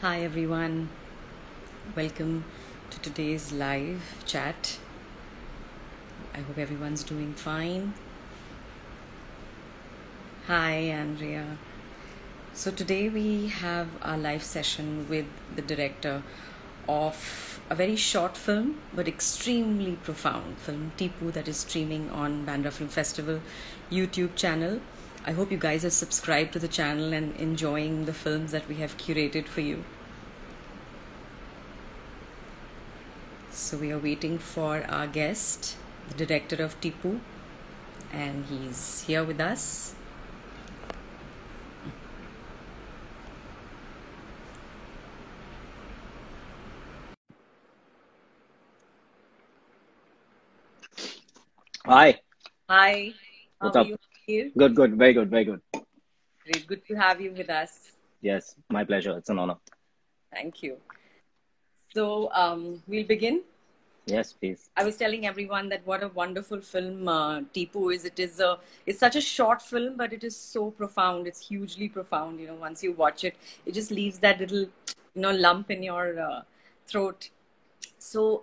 Hi everyone, welcome to today's live chat. I hope everyone's doing fine. Hi Andrea. So today we have our live session with the director of a very short film but extremely profound film, Tipu, that is streaming on Bandra Film Festival YouTube channel. I hope you guys are subscribed to the channel and enjoying the films that we have curated for you. So we are waiting for our guest, the director of Tipu, and he's here with us. Hi, Hi, how what's are up? you here? Good, good, very good, very good. Great, good to have you with us. Yes, my pleasure. It's an honor. Thank you. So we'll begin. Yes, please. I was telling everyone that what a wonderful film Tipu is. It's such a short film, but it is so profound. It's hugely profound. You know, once you watch it, it just leaves that little, lump in your throat. So,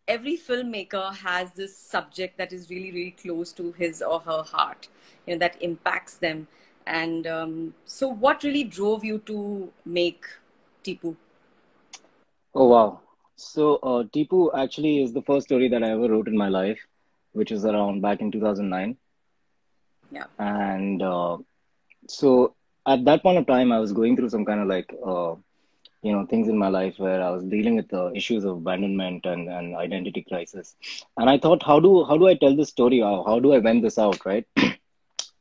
every filmmaker has this subject that is really, really close to his or her heart, that impacts them. And so, what really drove you to make Tipu? Oh, wow. Tipu actually is the first story that I ever wrote in my life, which was around back in 2009. Yeah. And so at that point of time, I was going through some kind of things in my life where I was dealing with issues of abandonment and identity crisis. And I thought, how do I tell this story? How do I vent this out, right?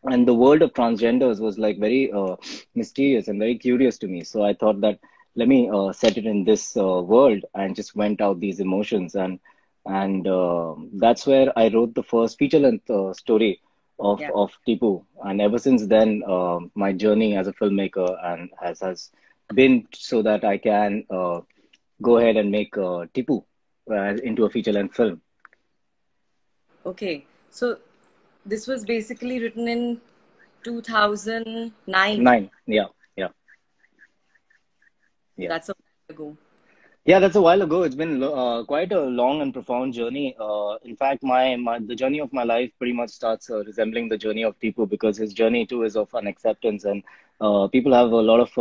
And the world of transgenders was like very mysterious and very curious to me, so I thought that let me set it in this world and just went out these emotions, and that's where I wrote the first feature length story of Yeah. of Tipu. And ever since then, my journey as a filmmaker and has been so that I can go ahead and make Tipu into a feature length film. Okay. So this was basically written in 2009. 9, yeah, yeah, yeah. That's a while ago. Yeah, that's a while ago. It's been quite a long and profound journey. In fact, my the journey of my life pretty much starts resembling the journey of Tipu, because his journey too is of unacceptance, and people have a lot of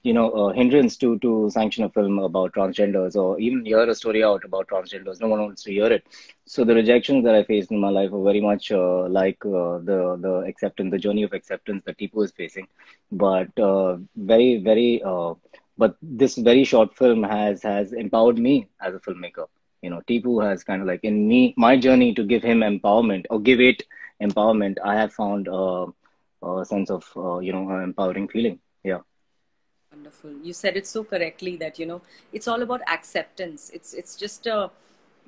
hindrance to sanction a film about transgenders or even hear a story out about transgenders. No one wants to hear it. So the rejections that I faced in my life are very much like the acceptance, the journey of acceptance that Tipu is facing, but but this very short film has empowered me as a filmmaker. Tipu has kind of like in me, my journey to give him empowerment or give it empowerment. I have found a sense of empowering feeling. Yeah. Wonderful. You said it so correctly that, it's all about acceptance. It's just a,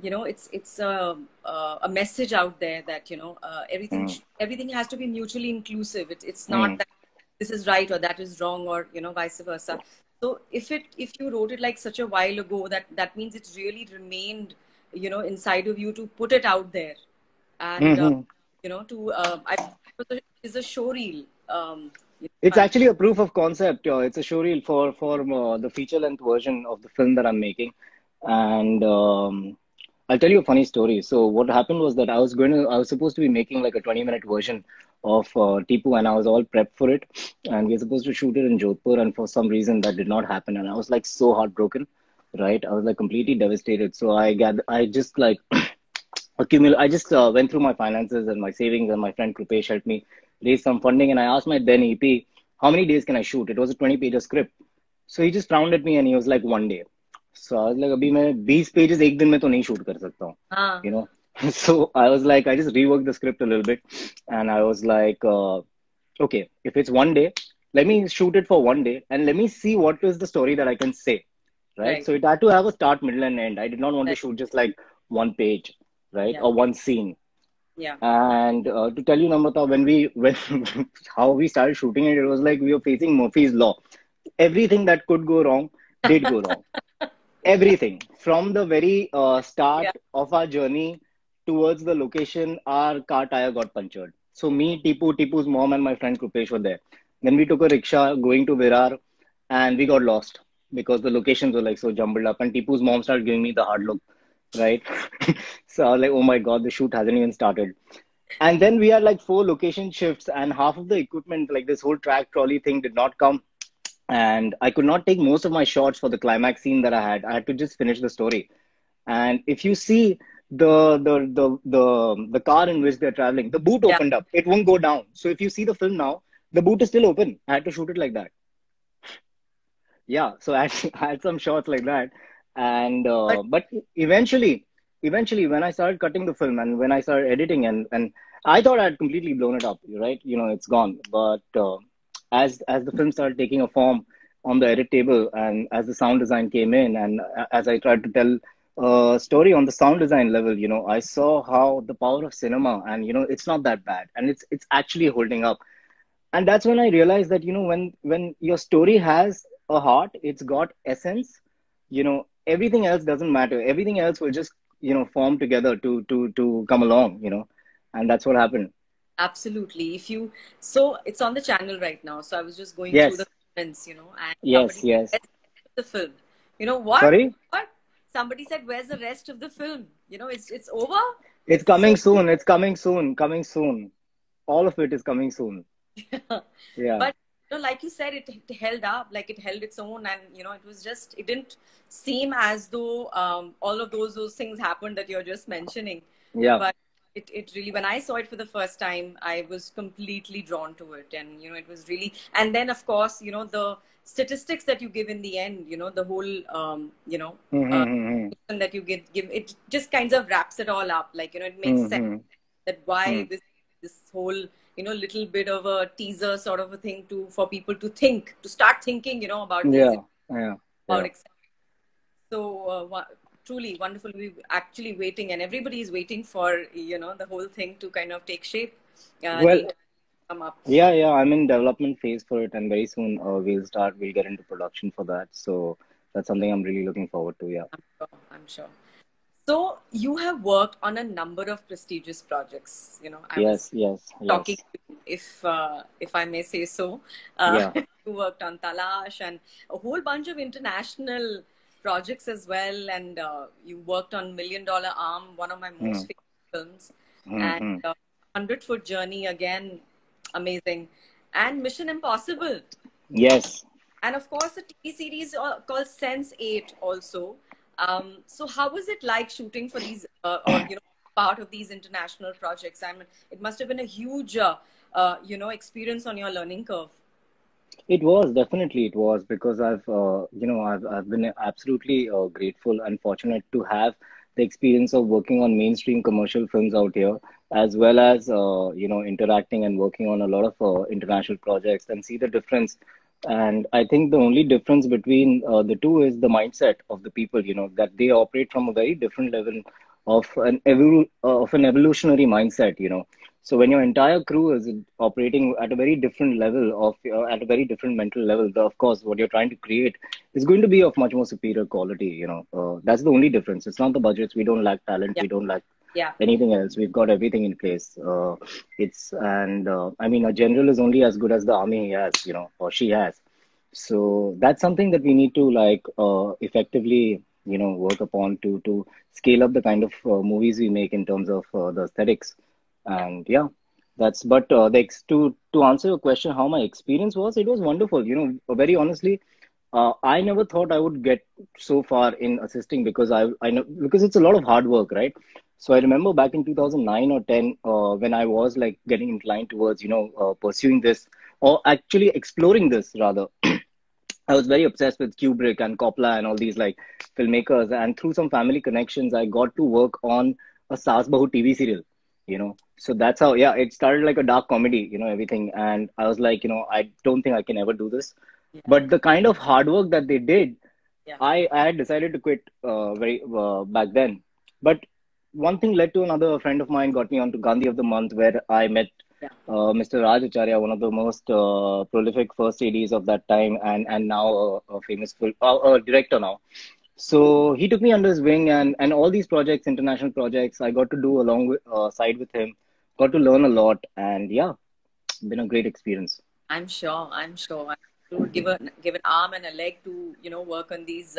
it's a message out there that, Mm, everything has to be mutually inclusive. It's not mm, that this is right or that is wrong, or, vice versa. So if you wrote it like such a while ago, that means it's really remained, inside of you to put it out there. And, mhm. is a show reel. It's Fun. actually a proof of concept. It's a showreel for the feature length version of the film that I'm making, and I'll tell you a funny story. So what happened was that I was supposed to be making like a 20-minute version of Tipu, and I was all prepped for it, and we were supposed to shoot it in Jodhpur, and for some reason that did not happen, and I was like so heartbroken, right? I was like completely devastated. So I just like I just went through my finances and my savings, and my friend Krupesh helped me raise some funding. And I asked my then EP, how many days can I shoot? It was a 20-page script. So he just frowned at me and he was like, 1 day. So I was like, अभी मैं 20 pages एक दिन में तो नहीं shoot कर सकता हूँ, Ah, you know. So I was like, I just reworked the script a little bit, and I was like, okay, if it's 1 day, let me shoot it for 1 day and let me see what is the story that I can say, right? right, So it had to have a start, middle, and end. I did not want to right. shoot just like one page, right, Yeah, or one scene. yeah. And to tell you, Namrata, when how we started shooting it, it was like we were facing Murphy's law. Everything that could go wrong did go wrong. Everything from the very start Yeah. of our journey towards the location, our car tire got punctured. So me, Tipu's mom, and my friend Krupesh were there. Then we took a rickshaw going to Virar, and we got lost because the locations were like so jumbled up. And Tipu's mom started giving me the hard look, right? So I was like, oh my God, the shoot hasn't even started. And then we had like four location shifts, and half of the equipment, like this whole track trolley thing, did not come. And I could not take most of my shots for the climax scene that I had. I had to just finish the story. And if you see the car in which they're traveling, the boot Yeah, opened up. It won't go down. So if you see the film now, the boot is still open. I had to shoot it like that. Yeah, so I had some shots like that, and but but eventually, when I started cutting the film and when I started editing, and I thought I had completely blown it up, right? You know, it's gone. But as the film started taking a form on the edit table, and as the sound design came in, and as I tried to tell a story on the sound design level, you know, I saw how the power of cinema, and you know, it's not that bad, and it's actually holding up. And that's when I realized that, you know, when your story has a heart, it's got essence, you know, everything else doesn't matter, everything else will just, you know, form together to come along, you know. And that's what happened. absolutely. If you, so it's on the channel right now. So I was just going through the Yes, comments, and somebody yes, said, yes. "Where's the rest of the film?" You know what? Sorry. What? Somebody said, "Where's the rest of the film?" It's over. It's It's coming so. soon, it's coming soon, coming soon. All of it is coming soon. Yeah, But like you said, it held up, like it held its own, and it was just, it didn't seem as though all of those things happened that you're just mentioning. yeah. But it really, when I saw it for the first time, I was completely drawn to it, and it was really. And then of course, the statistics that you give in the end, the whole uh, Mm-hmm, that you give it, just kinds of wraps it all up, like it makes sense mm-hmm, that why this whole little bit of a teaser sort of a thing to for people to start thinking about these, yeah, yeah, about yeah. acceptance. So truly wonderful. We actually waiting, and everybody is waiting for the whole thing to kind of take shape, the Well, internet come up. yeah, yeah, I'm in development phase for it, and very soon we'll get into production for that. So that's something I'm really looking forward to. Yeah. I'm sure. So you have worked on a number of prestigious projects. I Yes, was yes, talking yes. to you, if I may say so. Yeah. You worked on Talash and a whole bunch of international projects as well, and you worked on Million Dollar Arm, one of my most Mm, favorite films, mm, and mm. 100 Foot Journey, again, amazing, and Mission Impossible, Yes. and of course a TV series called Sense 8 also. So how was it like shooting for these or part of these international projects? I mean, it must have been a huge experience on your learning curve. It was definitely it was because I've been absolutely grateful and fortunate to have the experience of working on mainstream commercial films out here, as well as interacting and working on a lot of international projects and see the difference. And I think the only difference between the two is the mindset of the people. You know that they operate from a very different level of an evolutionary mindset. You know, so when your entire crew is operating at a very different level at a very different mental level, of course, what you're trying to create is going to be of much more superior quality. That's the only difference. It's not the budgets. We don't lack talent. Yeah, We don't lack yeah, anything else. We've got everything in place. It's and I mean, a general is only as good as the army he has, or she has. So that's something that we need to like effectively, work upon to scale up the kind of movies we make in terms of the aesthetics. yeah. And yeah, that's but to answer your question, how my experience was, it was wonderful. Very honestly, I never thought I would get so far in assisting because I know because it's a lot of hard work, right? So I remember back in 2009 or 10, when I was like getting inclined towards pursuing this or actually exploring this rather. I was very obsessed with Kubrick and Coppola and all these like filmmakers. And through some family connections, I got to work on a Saas Bahu TV serial, So that's how, yeah, it started like a dark comedy, everything. And I was like, I don't think I can ever do this. Yeah, But the kind of hard work that they did, yeah, I had decided to quit very back then. But one thing led to another. A friend of mine got me onto Gandhi of the Month, where I met yeah. Mr. Raj Acharya, one of the most prolific first ADs of that time, and now a famous director now. So he took me under his wing, and all these projects, international projects, I got to do along with side with him. Got to learn a lot, and yeah, been a great experience. I'm sure. I'm sure. To give an arm and a leg to work on these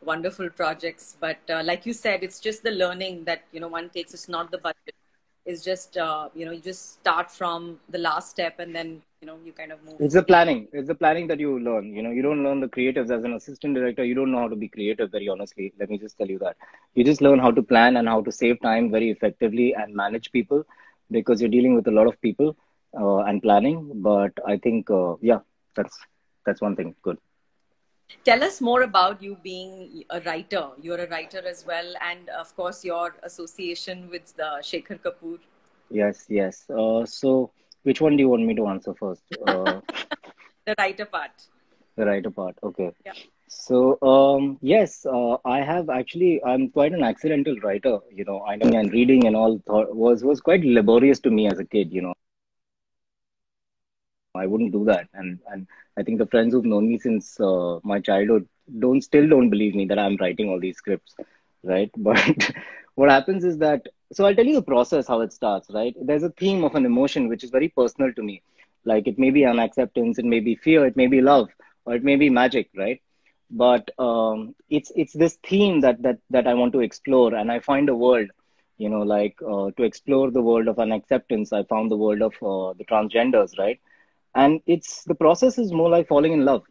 wonderful projects. But like you said, it's just the learning that one takes. It's not the budget. It's just you just start from the last step and then you kind of move. It's the planning. It's the planning that you learn. You don't learn the creatives as an assistant director. You don't know how to be creative, very honestly. Let me just tell you that. You just learn how to plan and how to save time very effectively and manage people because you're dealing with a lot of people and planning. But I think, yeah, that's that's one thing. Good. Tell us more about you being a writer. You're a writer as well, and of course your association with the Shekhar Kapoor. Yes, yes. So, which one do you want me to answer first? The writer part. The writer part. Okay. Yeah. So, yes, I have actually. I'm quite an accidental writer. I know, and reading and all was quite laborious to me as a kid. I wouldn't do that, and I think the friends who've known me since my childhood don't believe me that I'm writing all these scripts, right? But what happens is that, so I'll tell you the process how it starts, right? There's a theme of an emotion which is very personal to me. Like it may be unacceptance, it may be fear, it may be love, or it may be magic, right? But it's this theme that I want to explore, and I find a world, like to explore the world of unacceptance. I found the world of the transgenders, right? And it's the process is more like falling in love.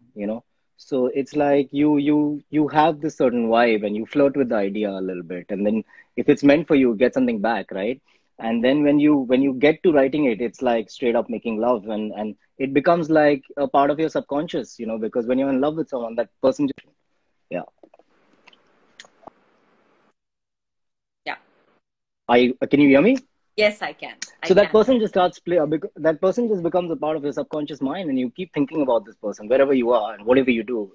So it's like you have this certain vibe and you flirt with the idea a little bit, and then if it's meant for you, get something back, right? And then when you get to writing it, it's like straight up making love, and it becomes like a part of your subconscious, because when you're in love with someone, that person just, yeah. Yeah. I Can you hear me? Yes, I can. I So that can. person just that person just becomes a part of your subconscious mind, and you keep thinking about this person wherever you are and whatever you do.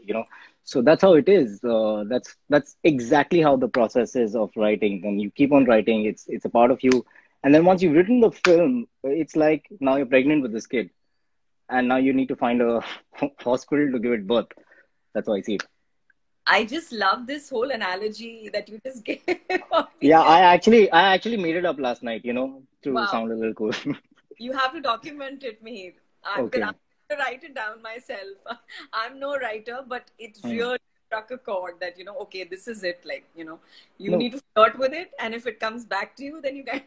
So that's how it is. That's exactly how the process is of writing. And you keep on writing. It's a part of you. And then once you've written the film, it's like now you're pregnant with this kid, and now you need to find a hospital to give it birth. That's how I see it. I just love this whole analogy that you just gave of Yeah, being a I actually made it up last night, to wow. sound a little cool. You have to document it, Mihir. Because I'm Okay. going to write it down myself. I'm no writer, but it Hmm. really struck a chord that, okay, this is it. Like, you No. need to flirt with it. And if it comes back to you, then you get,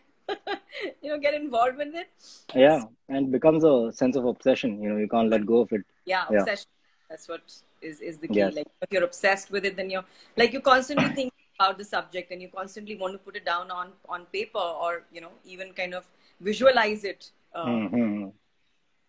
get involved with it. Yeah, and becomes a sense of obsession. You can't But let go of it. yeah, Yeah. obsession. That's what is the key. Yes. Like, if you're obsessed with it, then you're like, you constantly think about the subject and you constantly want to put it down on paper or, even kind of visualize it. Hmm.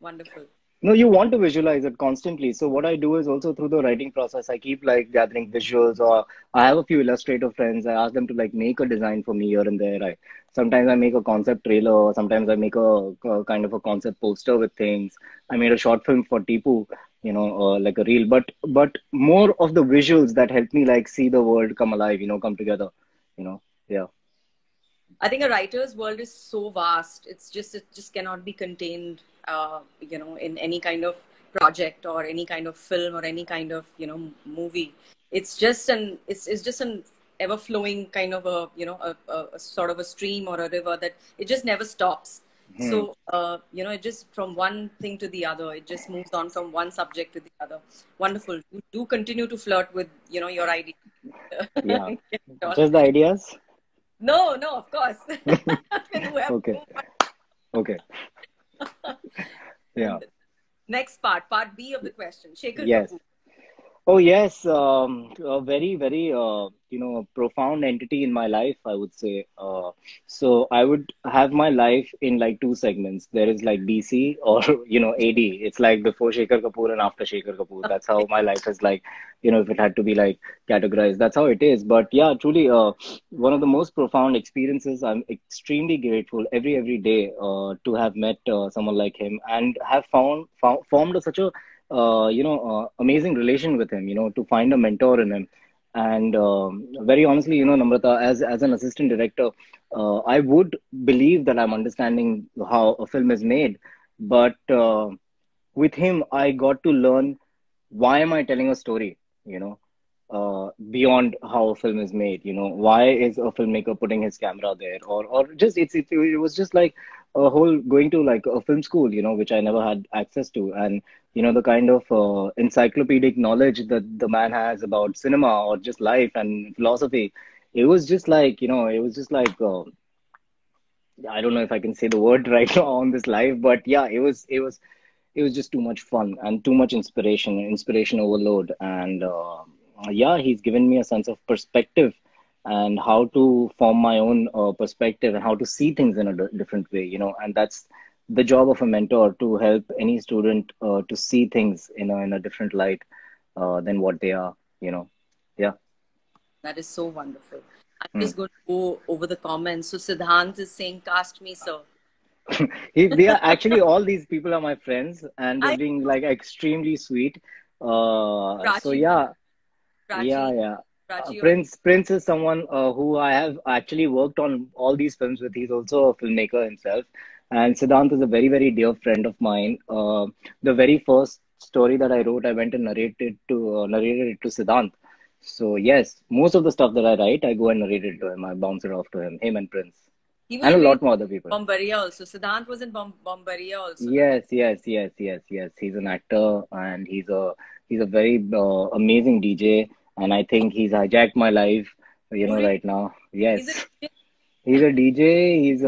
Wonderful. No, you want to visualize it constantly. So what I do is also through the writing process, I keep like gathering visuals, or I have a few illustrator friends. I ask them to like make a design for me here and there. Sometimes I make a concept trailer, or sometimes I make a kind of a concept poster with things. I made a short film for Tipu, like a reel, but more of the visuals that help me like see the world come alive, come together, you know. Yeah. I think a writer's world is so vast. It just cannot be contained, in any kind of project or any kind of film or any kind of movie. It's just an ever flowing kind of a sort of a stream or a river that it just never stops. Hmm. So it just from one thing to the other, it just moves on from one subject to the other. Wonderful. You do continue to flirt with your idea. Yeah. Just the ideas. No, no, of course. With whoever. Okay. Okay. Yeah. And next part B of the question, Shekhar Yes. Kapoor. Oh, yes. A very, very, profound entity in my life, I would say. So I would have my life in like two segments. There is like BC or, AD. It's like before Shekhar Kapoor and after Shekhar Kapoor. That's how my life is like, if it had to be like categorized, that's how it is. But yeah, truly, one of the most profound experiences. I'm extremely grateful every day, to have met someone like him and have formed such a amazing relation with him, to find a mentor in him. And very honestly, Namrata, as an assistant director, I would believe that I'm understanding how a film is made. But with him, I got to learn why am I telling a story, beyond how a film is made. Why is a filmmaker putting his camera there, or just it was just like a whole going to like a film school, which I never had access to, and the kind of encyclopedic knowledge that the man has about cinema or just life and philosophy. It was just like, it was just like I don't know if I can say the word right now on this live, but yeah, it was just too much fun and too much inspiration overload. And yeah, he's given me a sense of perspective and how to form my own perspective and how to see things in a different way, and that's the job of a mentor, to help any student to see things in a different light than what they are, yeah. That is so wonderful. I'm Hmm. just going to go over the comments. So Siddhant is saying, "Cast me, sir." They are actually, all these people are my friends, and they're I being like extremely sweet. So Prachi, yeah. Yeah, Prachi, yeah. Prachi. Prince is someone who I have actually worked on all these films with. He's also a filmmaker himself. And Siddhant is a very, very dear friend of mine. The very first story that I wrote, I went and narrated it to Siddhant. So yes, most of the stuff that I write, I go and narrate it to him. I bounce it off to him and Prince, He and was a really lot more other people. Bombaria also. Siddhant was in Bombaria also, na? Yes, yes, yes, yes, yes. He's an actor, and he's a very amazing DJ, and I think he's hijacked my life, Oh, really? right now. He's a Yes, he's a DJ. He's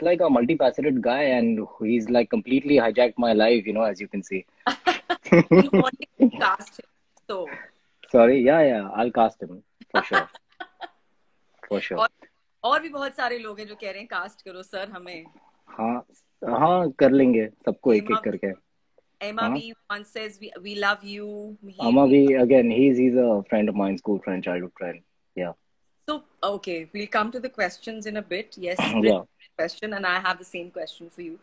like a multifaceted guy, and he's like completely hijacked my life, as you can see. you wanted to cast him. So, Sorry, yeah, yeah, I'll cast him for sure, for sure. और और भी बहुत सारे लोग हैं जो कह रहे हैं कास्ट करो सर हमें. हाँ, हाँ, कर लेंगे सबको एक Emma एक करके. Emma हाँ, B one says we love you. Mihir, Amma we भी again. He's a friend of mine, school friend, childhood friend. Yeah. So, okay, we'll come to the questions in a bit. Yes, brilliant Yeah. question, and I have the same question for you.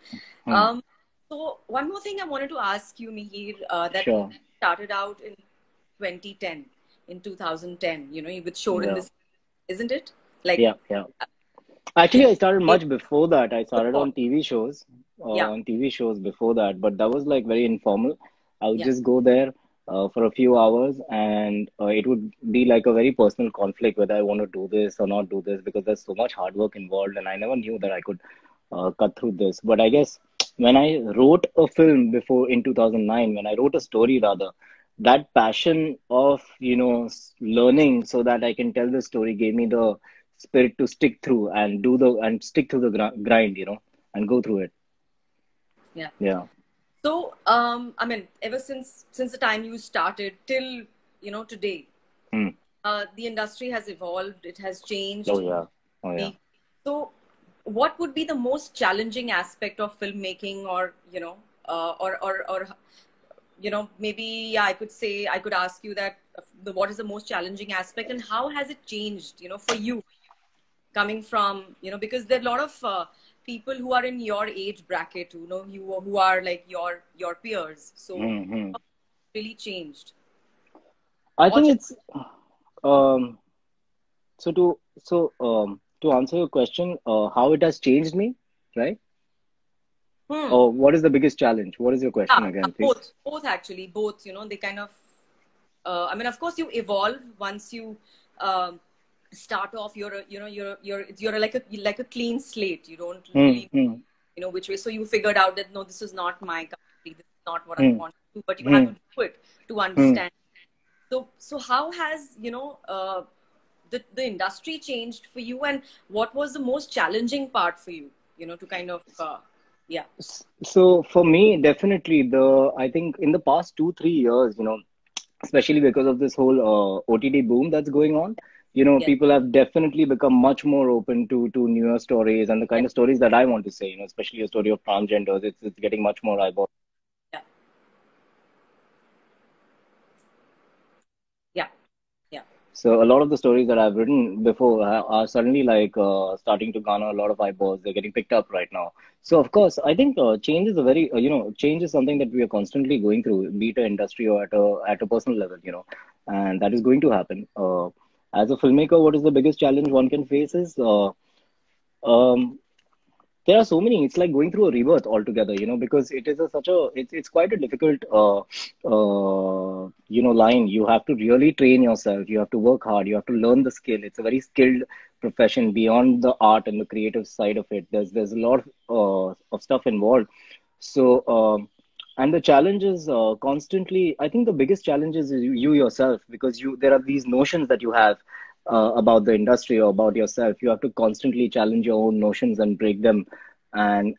Hmm. Um, so one more thing I wanted to ask you, Mihir, that you Sure. started out in 2010, in 2010, with Shore in Yeah. this, isn't it? Like, Yeah. Yeah. Actually, in I started much before that. I started before. on TV shows, Yeah, before that, but that was like very informal. I would yeah, just go there for a few hours, and it would be like a very personal conflict whether I want to do this or not do this, because there's so much hard work involved, and I never knew that I could cut through this. But I guess when I wrote a film before in 2009, when I wrote a story rather, that passion of, learning so that I can tell the story gave me the spirit to stick through and stick through the grind, and go through it. yeah. Yeah. So, I mean, ever since the time you started till today, Hmm. the industry has evolved. It has Oh changed. yeah. Oh yeah. So, what would be the most challenging aspect of filmmaking, or maybe, yeah, I could ask you that what is the most challenging aspect, and how has it changed, for you, coming from, because there are a lot of people who are in your age bracket, who are like your peers. So, Hmm. how really changed, I or think just it's um so to answer your question, how it has changed me, right? hmm. Or what is the biggest challenge? What is your Yeah, question yeah, again, please? both actually, both. They kind of. I mean, of course, you evolve once you um, start off. You're like a clean slate. You don't Hmm. really Hmm. which way. So you figured out that no, this is not my country. This is not what I Hmm. want to do. But you have Hmm. to do it to Hmm. understand. So how has the industry changed for you, and what was the most challenging part for you? To kind of yeah, So for me, definitely I think in the past 2, 3 years, especially because of this whole OTT boom that's going on, yeah, people have definitely become much more open to newer stories and the yeah, kind of stories that I want to say, especially a story of transgenders. It's getting much more eyeball. yeah, yeah, yeah. So a lot of the stories that I've written before are suddenly like starting to garner a lot of eyeballs. They're getting picked up right now. So of course, I think change is a very change is something that we are constantly going through, be it an industry or at a personal level, and that is going to happen. As a filmmaker, what is the biggest challenge one can face is um, there are so many. It's like going through a rebirth altogether, because it is it's quite a difficult line. You have to really train yourself. You have to work hard. You have to learn the skill. It's a very skilled profession, beyond the art and the creative side of it. There's a lot of stuff involved. So, and the challenge is constantly. I think the biggest challenge is you yourself, because you there are these notions that you have about the industry or about yourself. You have to constantly challenge your own notions and break them, and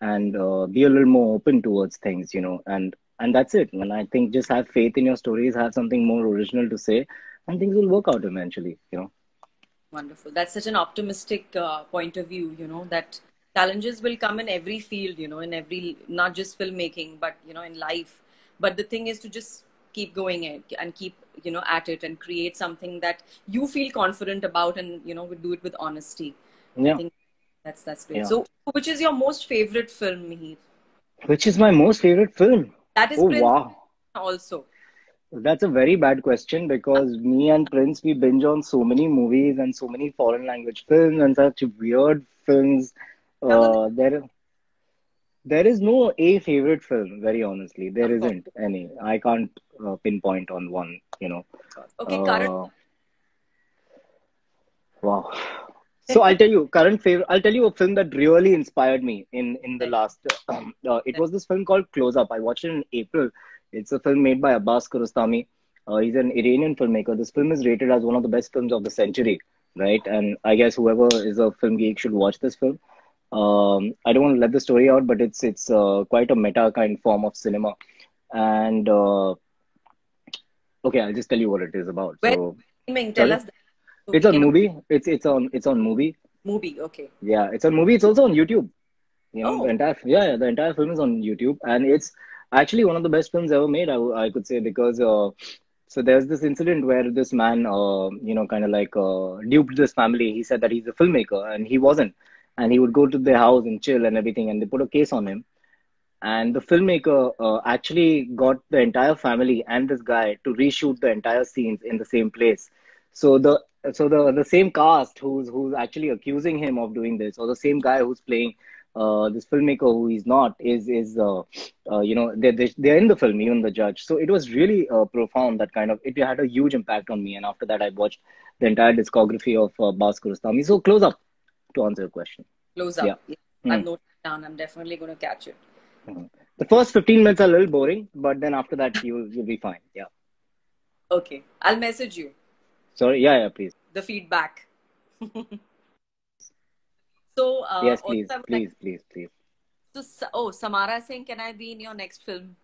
be a little more open towards things, and that's it. And I think just have faith in your stories, have something more original to say, and things will work out eventually. Wonderful. That's such an optimistic point of view, that challenges will come in every field, in every, not just filmmaking, but, in life. But the thing is to just keep going it and keep, at it and create something that you feel confident about and, do it with honesty. I Yeah, think that's great. yeah. So, which is your most favorite film, Mihir? Which is my most favorite film? That is Oh, Prince wow. also. That's a very bad question, because me and Prince, we binge on so many movies and so many foreign language films and such weird films. Now, then, There is no a favorite film, very honestly. There of course. isn't any. I can't pinpoint on one. Okay, current. Uh, wow. So I'll tell you, current favorite. I'll tell you a film that really inspired me in the last. It was this film called Close Up. I watched it in April. It's a film made by Abbas Kiarostami. He's an Iranian filmmaker. This film is rated as one of the best films of the century, right? And I guess whoever is a film geek should watch this film. I don't want to let the story out, but it's quite a meta kind form of cinema. And okay, I'll just tell you what it is about. Where So, streaming? Tell sorry, us that so it's we on can movie. It's on movie. movie. Okay. Yeah, it's on movie. It's also on YouTube. The Oh, entire yeah, the entire film is on YouTube, and it's actually one of the best films ever made. I could say, because so there's this incident where this man, kind of like duped this family. He said that he's a filmmaker, and he wasn't, and he would go to their house and chill and everything, and they put a case on him. And the filmmaker actually got the entire family and this guy to reshoot the entire scenes in the same place. So the same cast who's actually accusing him of doing this, or the same guy who's playing this filmmaker who he's not, is they're in the film, even the judge. So it was really profound. That kind of, it had a huge impact on me. And after that, I watched the entire discography of Bas Kurustami. So Close Up, to answer your question. close Yeah. up. Yeah. Hmm. I've noted it down. I'm definitely going to catch it. Mhm. The first 15 minutes are a little boring, but then after that you'll be fine. Yeah. Okay. I'll message you Sorry. Yeah. Please. the feedback. So, Yes. also Please. I would like Please. Please. Please. to, oh, Samara saying, can I be in your next film?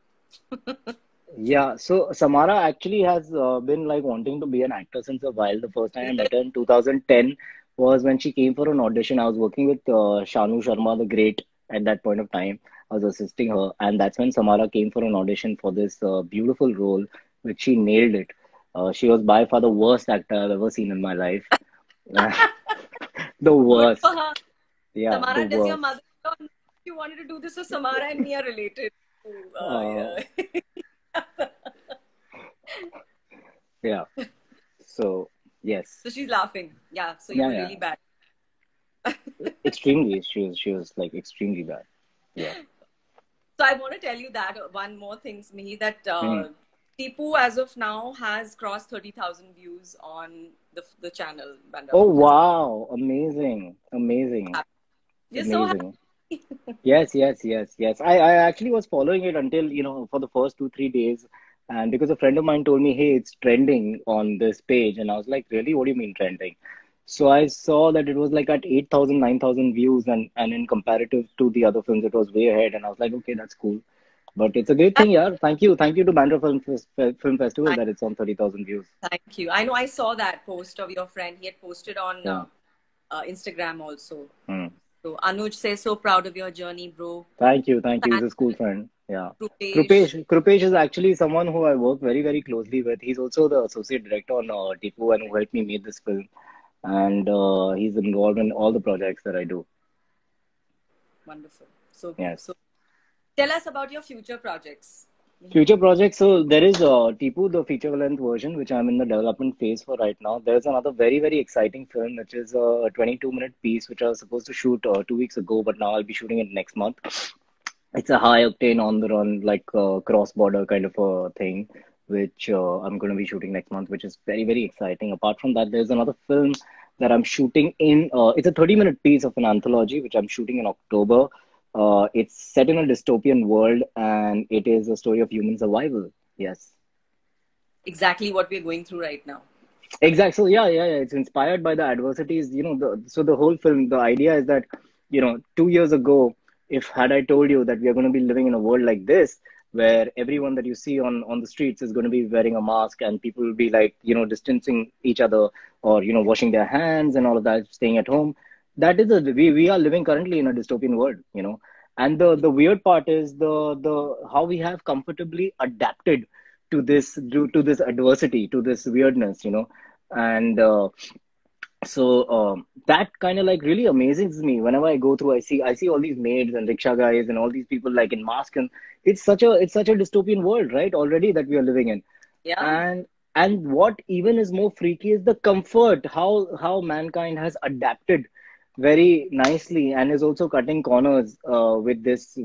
Yeah. So Samara actually has been like wanting to be an actor since a while. The first time I Is it? met her in 2010 was when she came for an audition. I was working with Shanu Sharma, the great, at that point of time. I was assisting her, and that's when Samara came for an audition for this beautiful role, which she nailed it. She was by far the worst actor I've ever seen in my life. The Good for worst. her. Yeah, the Samara, does your worst. mother know you wanted to do this? So Samara and me are related to, Uh, yeah. So yes, so she's laughing. Yeah. So you yeah, were yeah. really bad. Extremely. She was like extremely bad. Yeah. So I want to tell you that one more thing, Smihi, that Mhm. Tipu as of now has crossed 30,000 views on the channel Bandra Oh Film Festival. wow! Amazing, amazing, You're so happy. amazing. Yes, yes, yes, yes. I actually was following it until, for the first 2, 3 days. And because a friend of mine told me, hey, it's trending on this page. And I was like, really? What do you mean trending? So I saw that it was like at 8,000, 9,000 views. And in comparative to the other films, it was way ahead. And I was like, okay, that's cool. But it's a great thing, yeah. Thank you. Thank you to Bandra Film Festival Thank that it's on 30,000 views. thank you. I know I saw that post of your friend. He had posted on Yeah. Instagram also. Hmm. So Anuj says, so proud of your journey, bro. Thank you. Thank you. He's Thank a school friend. Yeah. Rupesh. Krupesh is actually someone who I work very, very closely with. He's also the associate director on Tipu, and who helped me make this film. And he's involved in all the projects that I do. Wonderful. So, Yes. so tell us about your future projects, Mihir. Future projects. So there is Tipu, the feature length version, which I'm in the development phase for right now. There's another very, very exciting film, which is a 22-minute piece, which I was supposed to shoot 2 weeks ago, but now I'll be shooting it next month. It's a high octane on the run, like cross border kind of a thing, which I'm going to be shooting next month, which is very, very exciting. Apart from that, there's another film that I'm shooting in. It's a 30-minute piece of an anthology, which I'm shooting in October. It's set in a dystopian world, and it is a story of human survival. Yes. Exactly what we're going through right now. Exactly. So yeah. It's inspired by the adversities. So the whole film, the idea is that, 2 years ago, if had I told you that we are going to be living in a world like this, where everyone that you see on the streets is going to be wearing a mask, and people will be like, distancing each other, or washing their hands and all of that, staying at home. That is we are living currently in a dystopian world. And the weird part is the how we have comfortably adapted to this, due to this adversity, to this weirdness. And that kind of like really amazes me. Whenever I go through, I see all these maids and rickshaw guys and all these people like in masks, and it's such a dystopian world, right, already, that we are living in. Yeah. And what even is more freaky is the comfort, how mankind has adapted very nicely, and is also cutting corners with this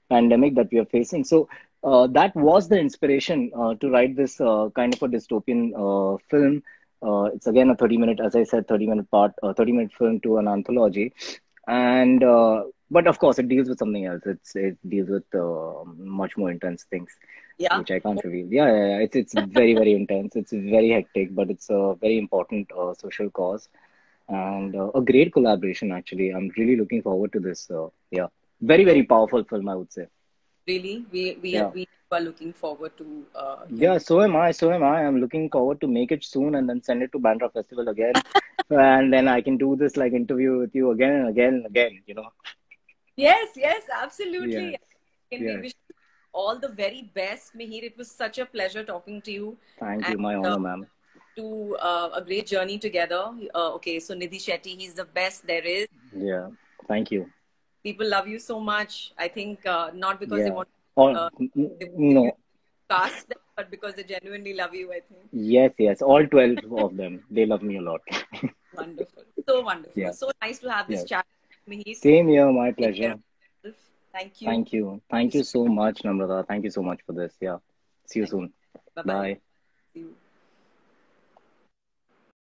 pandemic that we are facing. So that was the inspiration to write this kind of a dystopian film. It's again a 30-minute, as I said, 30-minute film to an anthology. And but of course, it deals with something else. It deals with much more intense things, Yeah. which I can't reveal. Yeah. It's very, very intense. It's very hectic, but it's a very important social cause, and a great collaboration. Actually, I'm really looking forward to this. Yeah, very, very No, powerful film, I would say. really, Yeah. we are looking forward to Yeah, so am I. So am I. I'm looking forward to make it soon and then send it to Bandra Festival again. And then I can do this like interview with you again and again and again. Yes, yes, absolutely. Yes. And we Yes. wish you all the very best, Mihir. It was such a pleasure talking to you, Thank and you. My honor, ma'am. to a great journey together. Okay, so Nidhi Shetty, he's the best there is. Yeah. Thank you. People love you so much. I think not because they Yeah. want All, uh, you no. cast them, but because they genuinely love you. I think Yes, yes. All 12 of them. They love me a lot. wonderful, so wonderful, Yeah. so nice to have this Yes. chat, Mihir. Same here. My Take care pleasure. of yourself. Thank you. Thank you. Thank you Thank you so so much, Namrata. Thank you so much for this. Yeah. See you Thank you. soon. Bye bye. Bye. See you.